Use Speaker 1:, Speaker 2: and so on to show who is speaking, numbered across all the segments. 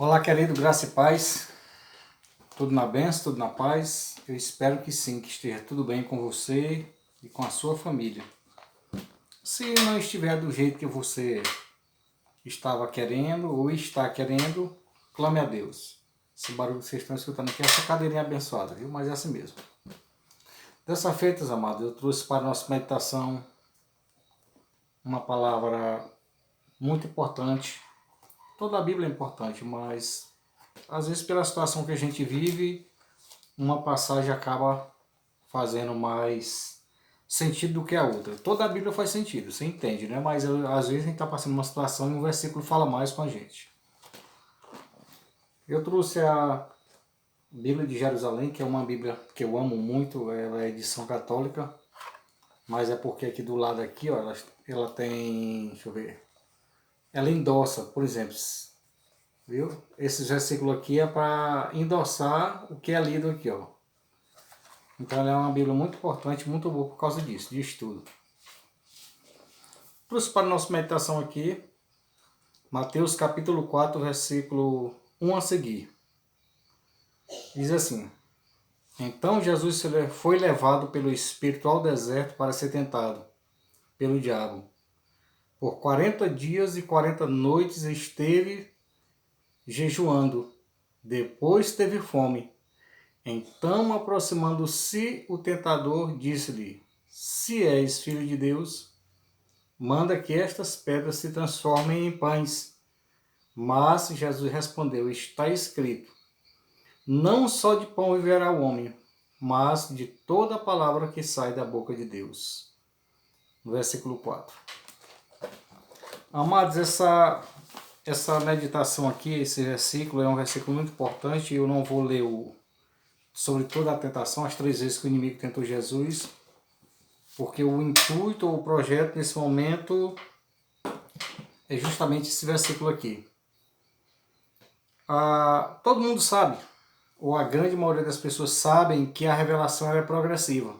Speaker 1: Olá, querido, graça e paz. Tudo na bênção, tudo na paz. Eu espero que sim, que esteja tudo bem com você e com a sua família. Se não estiver do jeito que você estava querendo ou está querendo, clame a Deus. Esse barulho que vocês estão escutando aqui é essa cadeirinha abençoada, viu? Mas é assim mesmo. Dessa feita, amados, eu trouxe para a nossa meditação uma palavra muito importante. Toda a Bíblia é importante, mas às vezes pela situação que a gente vive, uma passagem acaba fazendo mais sentido do que a outra. Toda a Bíblia faz sentido, você entende, né? Mas às vezes a gente está passando uma situação e um versículo fala mais com a gente. Eu trouxe a Bíblia de Jerusalém, que é uma Bíblia que eu amo muito, ela é edição católica, mas é porque aqui do lado aqui, ó, ela tem, deixa eu ver, ela endossa, por exemplo, viu? Esse versículo aqui é para endossar o que é lido aqui, ó. Então ela é uma Bíblia muito importante, muito boa por causa disso, de estudo. Trouxe para a nossa meditação aqui, Mateus capítulo 4, versículo 1 a seguir. Diz assim: Então Jesus foi levado pelo Espírito ao deserto para ser tentado pelo diabo. Por 40 dias e 40 noites esteve jejuando. Depois teve fome. Então, aproximando-se o tentador, disse-lhe: Se és filho de Deus, manda que estas pedras se transformem em pães. Mas Jesus respondeu: Está escrito: Não só de pão viverá o homem, mas de toda a palavra que sai da boca de Deus. No versículo 4. Amados, essa meditação aqui, esse versículo é um versículo muito importante. Eu não vou ler sobre toda a tentação, as 3 vezes que o inimigo tentou Jesus, porque o intuito ou o projeto nesse momento é justamente esse versículo aqui. Todo mundo sabe, ou a grande maioria das pessoas sabem, que a revelação é progressiva.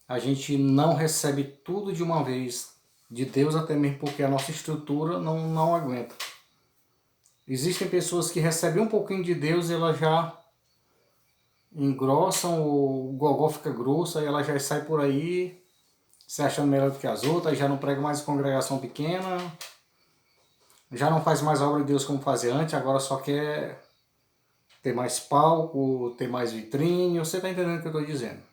Speaker 1: A gente não recebe tudo de uma vez de Deus, até mesmo porque a nossa estrutura não aguenta. Existem pessoas que recebem um pouquinho de Deus e elas já engrossam, o gogó fica grosso, aí ela já sai por aí se achando melhor do que as outras, já não prega mais em congregação pequena, já não faz mais a obra de Deus como fazia antes, agora só quer ter mais palco, ter mais vitrine. Você está entendendo o que eu estou dizendo?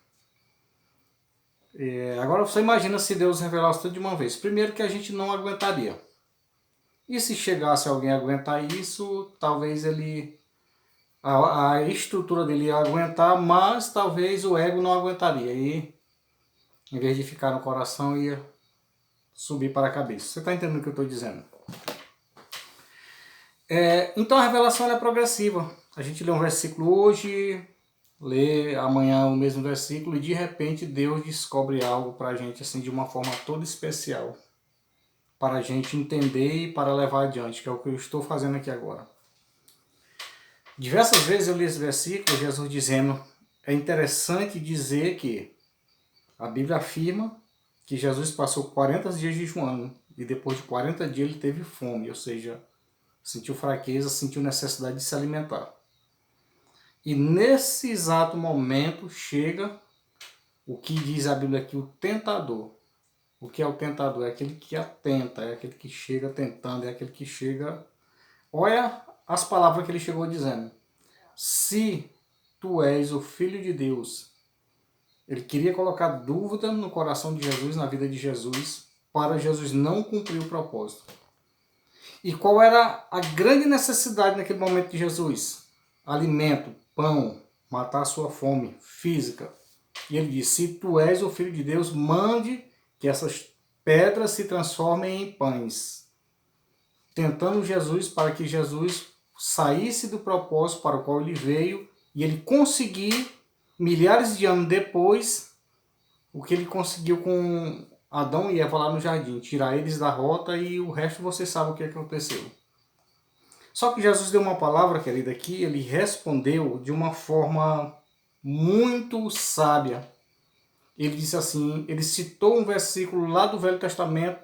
Speaker 1: Agora você imagina se Deus revelasse tudo de uma vez. Primeiro que a gente não aguentaria. E se chegasse alguém a aguentar isso, talvez a estrutura dele ia aguentar, mas talvez o ego não aguentaria. E em vez de ficar no coração, ia subir para a cabeça. Você está entendendo o que eu estou dizendo? Então a revelação é progressiva. A gente lê um versículo hoje, lê amanhã o mesmo versículo e de repente Deus descobre algo para a gente assim de uma forma toda especial, para a gente entender e para levar adiante, que é o que eu estou fazendo aqui agora. Diversas vezes eu li esse versículo, Jesus dizendo, é interessante dizer que a Bíblia afirma que Jesus passou 40 dias jejuando e depois de 40 dias ele teve fome, ou seja, sentiu fraqueza, sentiu necessidade de se alimentar. E nesse exato momento chega o que diz a Bíblia aqui, o tentador. O que é o tentador? É aquele que atenta, é aquele que chega tentando, é aquele que chega... Olha as palavras que ele chegou dizendo. Se tu és o Filho de Deus. Ele queria colocar dúvida no coração de Jesus, na vida de Jesus, para Jesus não cumprir o propósito. E qual era a grande necessidade naquele momento de Jesus? Alimento, pão, matar a sua fome física. E ele disse, se tu és o Filho de Deus, mande que essas pedras se transformem em pães. Tentando Jesus para que Jesus saísse do propósito para o qual ele veio e ele conseguir, milhares de anos depois, o que ele conseguiu com Adão e Eva lá no jardim, tirar eles da rota e o resto você sabe o que aconteceu. Só que Jesus deu uma palavra, querida, aqui, ele respondeu de uma forma muito sábia. Ele disse assim, ele citou um versículo lá do Velho Testamento,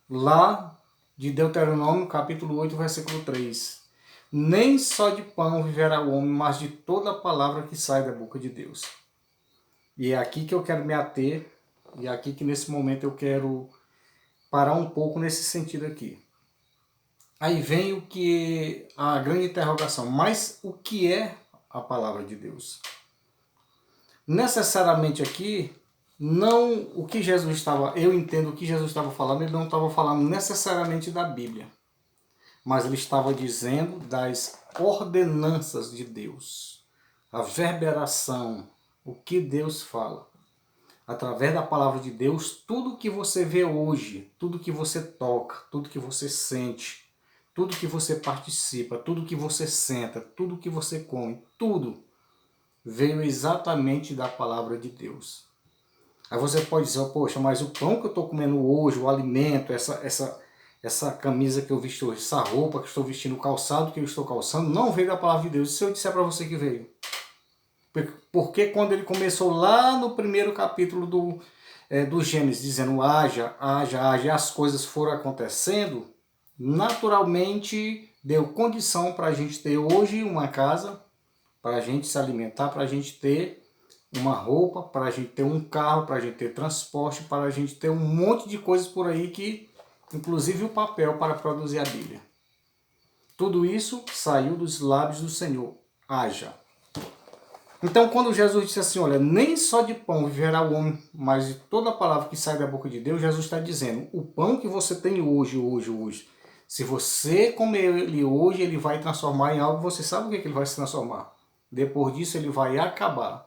Speaker 1: lá de Deuteronômio, capítulo 8, versículo 3. Nem só de pão viverá o homem, mas de toda a palavra que sai da boca de Deus. E é aqui que eu quero me ater, e é aqui que nesse momento eu quero parar um pouco nesse sentido aqui. Aí vem o que a grande interrogação, mas o que é a palavra de Deus? Necessariamente aqui, não o que Jesus estava, eu entendo o que Jesus estava falando, ele não estava falando necessariamente da Bíblia, mas ele estava dizendo das ordenanças de Deus, a verberação, o que Deus fala. Através da palavra de Deus, tudo que você vê hoje, tudo que você toca, tudo que você sente, tudo que você participa, tudo que você senta, tudo que você come, tudo veio exatamente da palavra de Deus. Aí você pode dizer, poxa, mas o pão que eu estou comendo hoje, o alimento, essa camisa que eu visto hoje, essa roupa que eu estou vestindo, o calçado que eu estou calçando, não veio da palavra de Deus. E se eu disser para você que veio? Porque quando ele começou lá no primeiro capítulo do Gênesis, dizendo haja, haja, haja, e as coisas foram acontecendo, naturalmente deu condição para a gente ter hoje uma casa, para a gente se alimentar, para a gente ter uma roupa, para a gente ter um carro, para a gente ter transporte, para a gente ter um monte de coisas por aí que, inclusive o papel para produzir a Bíblia. Tudo isso saiu dos lábios do Senhor. Haja. Então, quando Jesus disse assim, olha, nem só de pão viverá o homem, mas de toda a palavra que sai da boca de Deus, Jesus está dizendo, o pão que você tem hoje, se você comer ele hoje, ele vai transformar em algo, você sabe o que ele vai se transformar. Depois disso, ele vai acabar.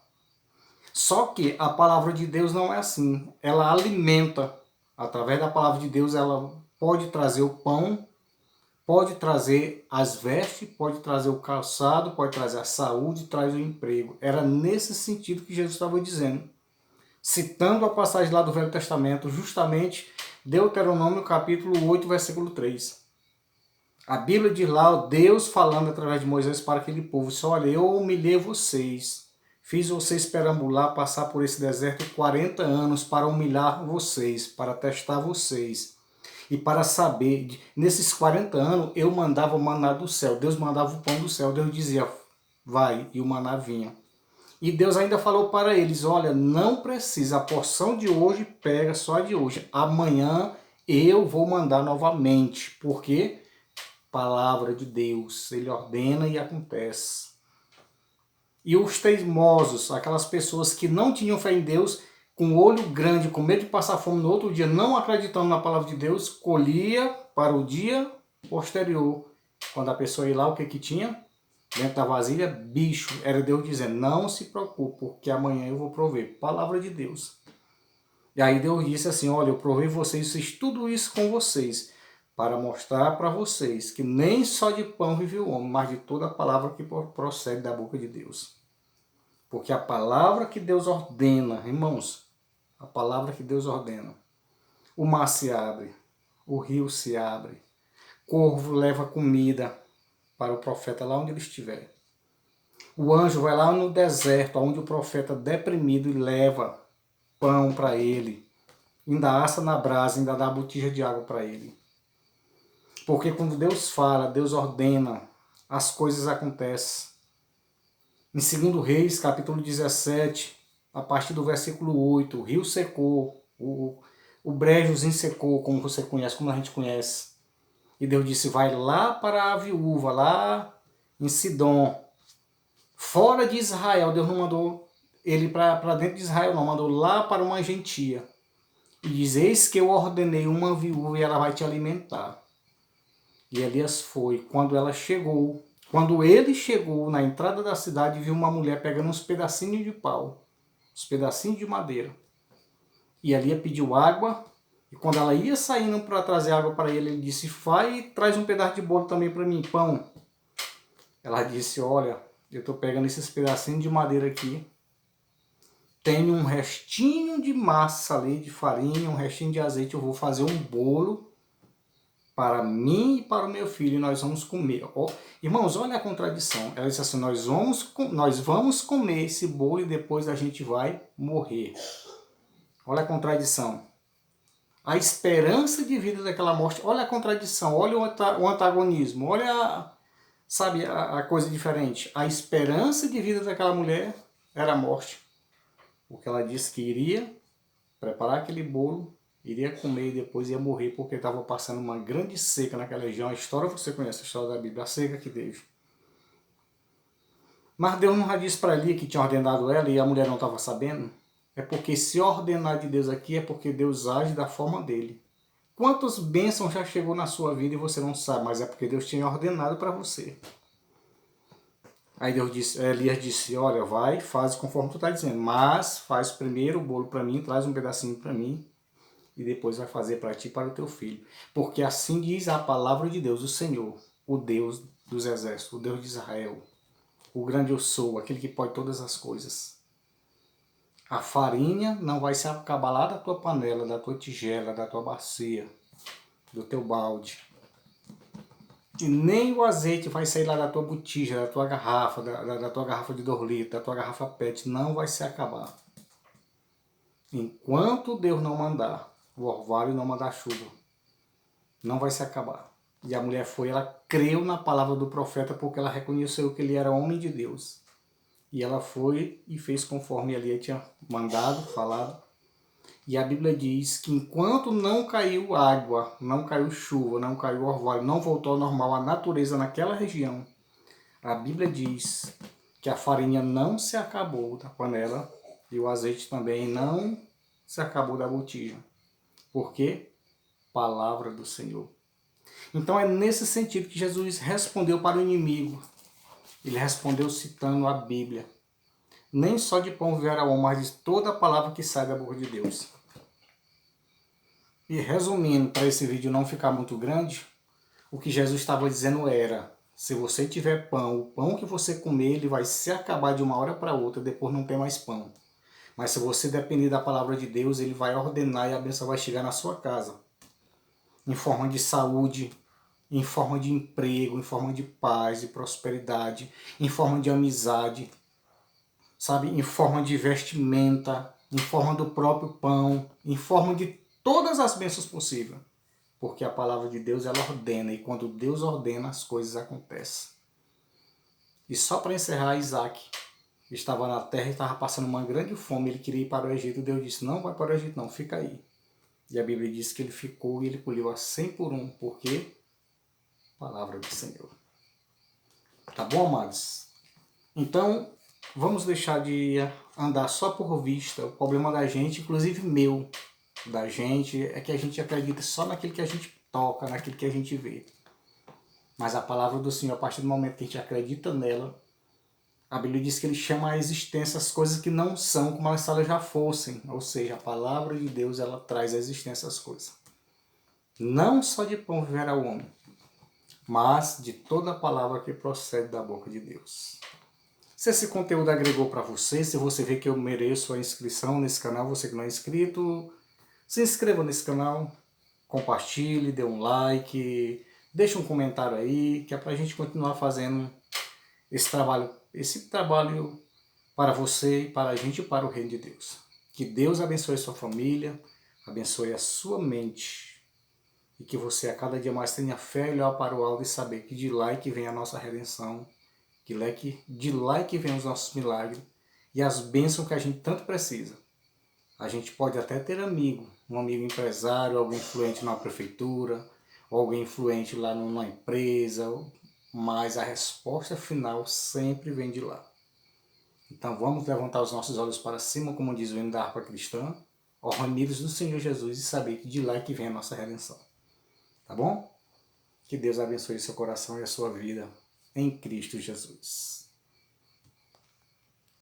Speaker 1: Só que a palavra de Deus não é assim. Ela alimenta. Através da palavra de Deus, ela pode trazer o pão, pode trazer as vestes, pode trazer o calçado, pode trazer a saúde, traz o emprego. Era nesse sentido que Jesus estava dizendo. Citando a passagem lá do Velho Testamento, justamente Deuteronômio capítulo 8, versículo 3. A Bíblia diz lá, Deus falando através de Moisés para aquele povo, disse, olha, eu humilhei vocês, fiz vocês perambular, passar por esse deserto 40 anos para humilhar vocês, para testar vocês. E para saber, nesses 40 anos, eu mandava o maná do céu. Deus mandava o pão do céu. Deus dizia, vai, e o maná vinha. E Deus ainda falou para eles, olha, não precisa, a porção de hoje pega só a de hoje. Amanhã eu vou mandar novamente. Por quê? Palavra de Deus. Ele ordena e acontece. E os teimosos, aquelas pessoas que não tinham fé em Deus, com o olho grande, com medo de passar fome no outro dia, não acreditando na palavra de Deus, colhia para o dia posterior. Quando a pessoa ia lá, o que que tinha? Dentro da vasilha, bicho. Era Deus dizendo, não se preocupe, porque amanhã eu vou prover. Palavra de Deus. E aí Deus disse assim, olha, eu provei vocês, fiz tudo isso com vocês, para mostrar para vocês que nem só de pão vive o homem, mas de toda a palavra que procede da boca de Deus. Porque a palavra que Deus ordena, irmãos, a palavra que Deus ordena, o mar se abre, o rio se abre, corvo leva comida para o profeta lá onde ele estiver. O anjo vai lá no deserto, onde o profeta deprimido e leva pão para ele, ainda assa na brasa, ainda dá botija de água para ele. Porque quando Deus fala, Deus ordena, as coisas acontecem. Em 2 Reis, capítulo 17, a partir do versículo 8, o rio secou, o brejozinho secou, como você conhece, como a gente conhece. E Deus disse, vai lá para a viúva, lá em Sidom, fora de Israel. Deus não mandou ele para dentro de Israel, não, mandou lá para uma gentia. E diz, eis que eu ordenei uma viúva e ela vai te alimentar. E Elias foi. Quando ela chegou, quando ele chegou na entrada da cidade, viu uma mulher pegando uns pedacinhos de pau, uns pedacinhos de madeira. E Elias pediu água, e quando ela ia saindo para trazer água para ele, ele disse, vai e traz um pedaço de bolo também para mim, pão. Ela disse, olha, eu estou pegando esses pedacinhos de madeira aqui, tem um restinho de massa ali, de farinha, um restinho de azeite, eu vou fazer um bolo para mim e para o meu filho, e nós vamos comer. Oh, irmãos, olha a contradição. Ela disse assim, nós vamos comer esse bolo e depois a gente vai morrer. Olha a contradição. A esperança de vida daquela morte, olha a contradição, olha o antagonismo, olha Sabe a coisa diferente? A esperança de vida daquela mulher era a morte. Porque ela disse que iria preparar aquele bolo, iria comer e depois ia morrer porque estava passando uma grande seca naquela região. A história, você conhece a história da Bíblia, a seca que teve. Mas Deus não já disse para ali que tinha ordenado ela e a mulher não estava sabendo? É porque se ordenar de Deus aqui é porque Deus age da forma dele. Quantas bênçãos já chegou na sua vida e você não sabe, mas é porque Deus tinha ordenado para você. Aí Deus disse, Elias disse, olha, vai, faz conforme tu está dizendo, mas faz primeiro o bolo para mim, traz um pedacinho para mim, e depois vai fazer para ti e para o teu filho. Porque assim diz a palavra de Deus, o Senhor, o Deus dos exércitos, o Deus de Israel, o grande eu sou, aquele que pode todas as coisas. A farinha não vai se acabar lá da tua panela, da tua tigela, da tua bacia, do teu balde. E nem o azeite vai sair lá da tua botija, da tua garrafa, da tua garrafa de 2 litros, da tua garrafa PET, não vai se acabar. Enquanto Deus não mandar, o orvalho não mandar chuva, não vai se acabar. E a mulher foi, ela creu na palavra do profeta porque ela reconheceu que ele era homem de Deus. E ela foi e fez conforme ele tinha mandado, falado. E a Bíblia diz que enquanto não caiu água, não caiu chuva, não caiu orvalho, não voltou ao normal a natureza naquela região, a Bíblia diz que a farinha não se acabou da panela e o azeite também não se acabou da botija. Por quê? Palavra do Senhor. Então é nesse sentido que Jesus respondeu para o inimigo. Ele respondeu citando a Bíblia. Nem só de pão viverá o homem, mas de toda a palavra que sai da boca de Deus. E resumindo, para esse vídeo não ficar muito grande, o que Jesus estava dizendo era, se você tiver pão, o pão que você comer, ele vai se acabar de uma hora para outra, depois não tem mais pão. Mas se você depender da palavra de Deus, ele vai ordenar e a bênção vai chegar na sua casa. Em forma de saúde, em forma de emprego, em forma de paz, de prosperidade, em forma de amizade, sabe, em forma de vestimenta, em forma do próprio pão, em forma de todas as bênçãos possíveis. Porque a palavra de Deus, ela ordena, e quando Deus ordena, as coisas acontecem. E só para encerrar, Isaac estava na terra e estava passando uma grande fome, ele queria ir para o Egito, Deus disse, não vai para o Egito não, fica aí. E a Bíblia diz que ele ficou e ele colheu a 100 por 1, porque palavra do Senhor. Tá bom, amados? Então, vamos deixar de andar só por vista. O problema da gente, inclusive meu, da gente, é que a gente acredita só naquilo que a gente toca, naquilo que a gente vê. Mas a palavra do Senhor, a partir do momento que a gente acredita nela, a Bíblia diz que ele chama à existência as coisas que não são como se elas já fossem. Ou seja, a palavra de Deus, ela traz à existência as coisas. Não só de pão viverá o homem, mas de toda a palavra que procede da boca de Deus. Se esse conteúdo agregou para você, se você vê que eu mereço a inscrição nesse canal, você que não é inscrito, se inscreva nesse canal, compartilhe, dê um like, deixe um comentário aí, que é para a gente continuar fazendo esse trabalho para você, para a gente e para o reino de Deus. Que Deus abençoe a sua família, abençoe a sua mente, e que você a cada dia mais tenha fé e olhar para o alto e saber que de lá é que vem a nossa redenção, que de lá é que vem os nossos milagres e as bênçãos que a gente tanto precisa. A gente pode até ter amigo, um amigo empresário, alguém influente na prefeitura, ou alguém influente lá numa empresa, mas a resposta final sempre vem de lá. Então vamos levantar os nossos olhos para cima, como diz o hino da harpa cristã, reunidos do Senhor Jesus, e saber que de lá é que vem a nossa redenção. Tá bom? Que Deus abençoe seu coração e a sua vida em Cristo Jesus.